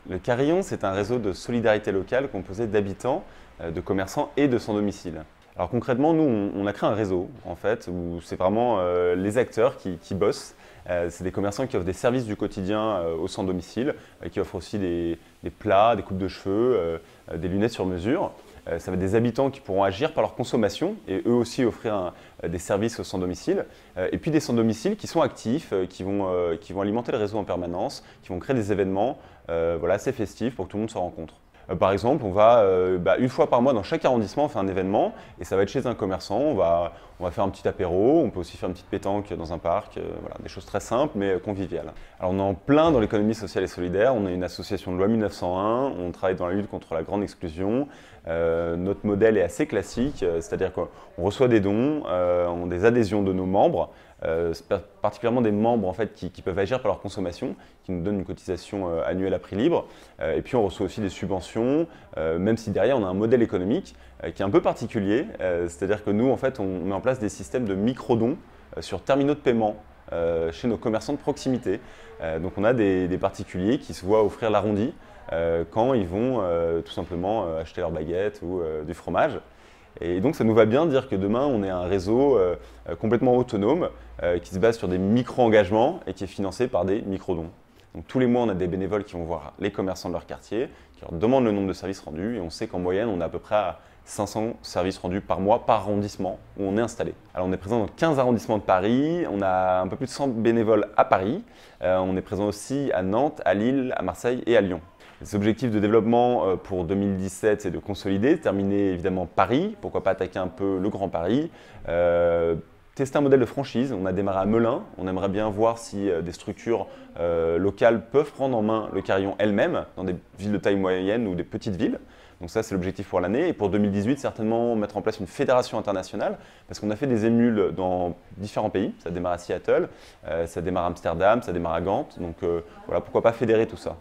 Le Carillon, c'est un réseau de solidarité locale composé d'habitants, de commerçants et de sans-domicile. Alors concrètement, nous, on a créé un réseau, en fait, où c'est vraiment les acteurs qui bossent. C'est des commerçants qui offrent des services du quotidien aux sans-domicile, qui offrent aussi des plats, des coupes de cheveux, des lunettes sur mesure. Ça va être des habitants qui pourront agir par leur consommation et eux aussi offrir des services aux sans-domicile. Et puis des sans-domicile qui sont actifs, qui vont alimenter le réseau en permanence, qui vont créer des événements voilà, assez festifs pour que tout le monde se rencontre. Par exemple, on va une fois par mois dans chaque arrondissement, on fait un événement et ça va être chez un commerçant. On va faire un petit apéro, on peut aussi faire une petite pétanque dans un parc, voilà, des choses très simples mais conviviales. Alors on est en plein dans l'économie sociale et solidaire, on est une association de loi 1901, on travaille dans la lutte contre la grande exclusion. Notre modèle est assez classique, c'est-à-dire qu'on reçoit des dons, on a des adhésions de nos membres, particulièrement des membres en fait, qui peuvent agir par leur consommation, qui nous donnent une cotisation annuelle à prix libre. Et puis on reçoit aussi des subventions, même si derrière on a un modèle économique qui est un peu particulier, c'est-à-dire que nous en fait on met en place des systèmes de micro-dons sur terminaux de paiement chez nos commerçants de proximité. Donc on a des particuliers qui se voient offrir l'arrondi quand ils vont tout simplement acheter leurs baguettes ou du fromage. Et donc ça nous va bien de dire que demain on est un réseau complètement autonome qui se base sur des micro-engagements et qui est financé par des micro-dons. Donc tous les mois on a des bénévoles qui vont voir les commerçants de leur quartier, qui leur demandent le nombre de services rendus et on sait qu'en moyenne on a à peu près à 500 services rendus par mois par arrondissement où on est installé. Alors on est présent dans 15 arrondissements de Paris, on a un peu plus de 100 bénévoles à Paris, on est présent aussi à Nantes, à Lille, à Marseille et à Lyon. Les objectifs de développement pour 2017, c'est de consolider, terminer évidemment Paris, pourquoi pas attaquer un peu le Grand Paris, tester un modèle de franchise. On a démarré à Melun, on aimerait bien voir si des structures locales peuvent prendre en main le Carillon elles-mêmes dans des villes de taille moyenne ou des petites villes. Donc ça, c'est l'objectif pour l'année. Et pour 2018, certainement mettre en place une fédération internationale, parce qu'on a fait des émules dans différents pays. Ça démarre à Seattle, ça démarre à Amsterdam, ça démarre à Gand. Donc voilà, pourquoi pas fédérer tout ça.